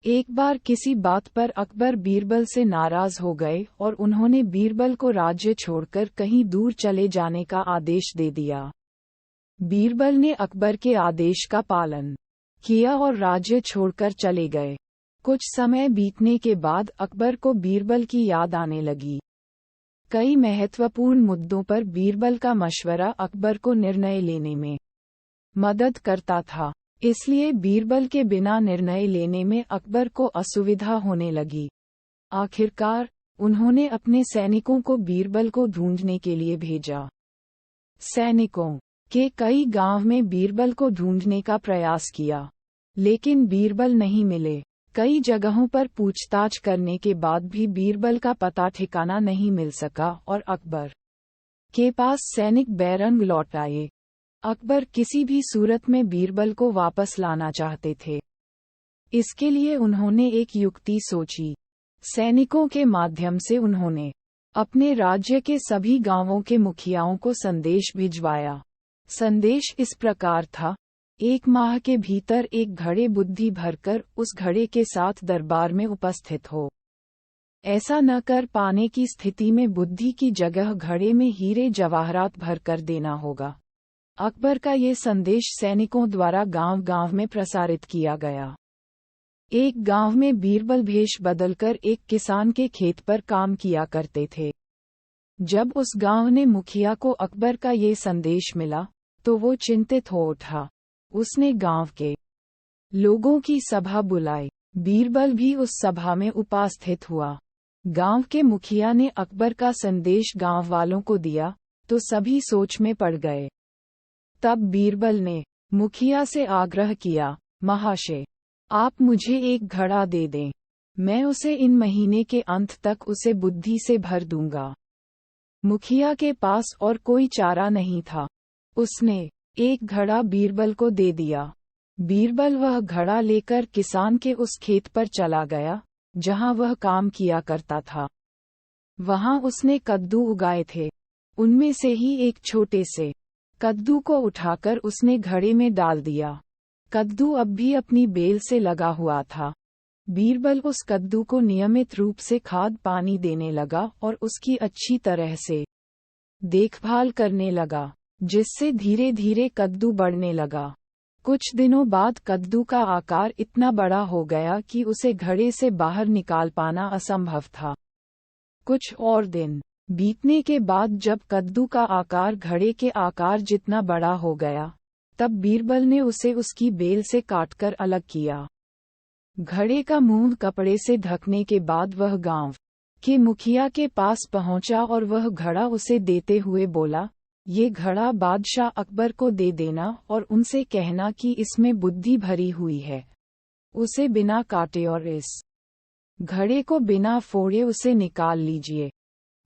एक बार किसी बात पर अकबर बीरबल से नाराज हो गए और उन्होंने बीरबल को राज्य छोड़कर कहीं दूर चले जाने का आदेश दे दिया। बीरबल ने अकबर के आदेश का पालन किया और राज्य छोड़कर चले गए। कुछ समय बीतने के बाद अकबर को बीरबल की याद आने लगी। कई महत्वपूर्ण मुद्दों पर बीरबल का मशवरा अकबर को निर्णय लेने में मदद करता था, इसलिए बीरबल के बिना निर्णय लेने में अकबर को असुविधा होने लगी। आखिरकार उन्होंने अपने सैनिकों को बीरबल को ढूंढने के लिए भेजा। सैनिकों के कई गांव में बीरबल को ढूंढने का प्रयास किया, लेकिन बीरबल नहीं मिले। कई जगहों पर पूछताछ करने के बाद भी बीरबल का पता ठिकाना नहीं मिल सका और अकबर के पास सैनिक बैरंग लौट आए। अकबर किसी भी सूरत में बीरबल को वापस लाना चाहते थे। इसके लिए उन्होंने एक युक्ति सोची। सैनिकों के माध्यम से उन्होंने अपने राज्य के सभी गांवों के मुखियाओं को संदेश भिजवाया। संदेश इस प्रकार था: 1 माह के भीतर एक घड़े बुद्धि भरकर उस घड़े के साथ दरबार में उपस्थित हो। ऐसा न कर पाने की स्थिति में बुद्धि की जगह घड़े में हीरे जवाहरात भरकर देना होगा। अकबर का ये संदेश सैनिकों द्वारा गांव-गांव में प्रसारित किया गया। एक गांव में बीरबल भेष बदलकर एक किसान के खेत पर काम किया करते थे। जब उस गांव ने मुखिया को अकबर का ये संदेश मिला, तो वो चिंतित हो उठा। उसने गांव के लोगों की सभा बुलाई। बीरबल भी उस सभा में उपस्थित हुआ। गांव के मुखिया ने अकबर का संदेश गांव वालों को दिया, तो सभी सोच में पड़ गए। तब बीरबल ने मुखिया से आग्रह किया, महाशय, आप मुझे एक घड़ा दे दें। मैं उसे इन महीने के अंत तक उसे बुद्धि से भर दूंगा। मुखिया के पास और कोई चारा नहीं था। उसने एक घड़ा बीरबल को दे दिया। बीरबल वह घड़ा लेकर किसान के उस खेत पर चला गया, जहां वह काम किया करता था। वहां उसने कद्दू उगाए थे। उनमें से ही एक छोटे से कद्दू को उठाकर उसने घड़े में डाल दिया। कद्दू अब भी अपनी बेल से लगा हुआ था। बीरबल उस कद्दू को नियमित रूप से खाद पानी देने लगा और उसकी अच्छी तरह से देखभाल करने लगा, जिससे धीरे धीरे कद्दू बढ़ने लगा। कुछ दिनों बाद कद्दू का आकार इतना बड़ा हो गया कि उसे घड़े से बाहर निकाल पाना असंभव था। कुछ और दिन बीतने के बाद जब कद्दू का आकार घड़े के आकार जितना बड़ा हो गया, तब बीरबल ने उसे उसकी बेल से काटकर अलग किया। घड़े का मुंह कपड़े से ढकने के बाद वह गांव के मुखिया के पास पहुंचा और वह घड़ा उसे देते हुए बोला, ये घड़ा बादशाह अकबर को दे देना और उनसे कहना कि इसमें बुद्धि भरी हुई है। उसे बिना काटे और इस घड़े को बिना फोड़े उसे निकाल लीजिए।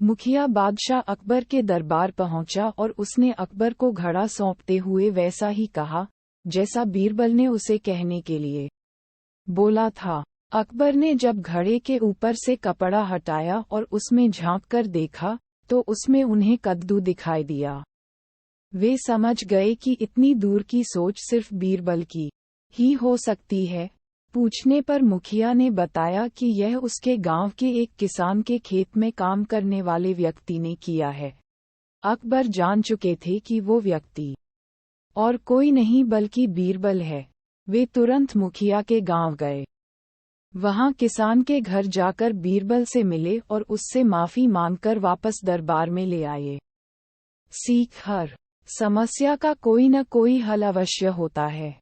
मुखिया बादशाह अकबर के दरबार पहुंचा और उसने अकबर को घड़ा सौंपते हुए वैसा ही कहा, जैसा बीरबल ने उसे कहने के लिए बोला था। अकबर ने जब घड़े के ऊपर से कपड़ा हटाया और उसमें झांक कर देखा, तो उसमें उन्हें कद्दू दिखाई दिया। वे समझ गए कि इतनी दूर की सोच सिर्फ बीरबल की ही हो सकती है। पूछने पर मुखिया ने बताया कि यह उसके गांव के एक किसान के खेत में काम करने वाले व्यक्ति ने किया है। अकबर जान चुके थे कि वो व्यक्ति और कोई नहीं बल्कि बीरबल है। वे तुरंत मुखिया के गांव गए। वहां किसान के घर जाकर बीरबल से मिले और उससे माफी मांगकर वापस दरबार में ले आए। सीख: हर समस्या का कोई न कोई हल अवश्य होता है।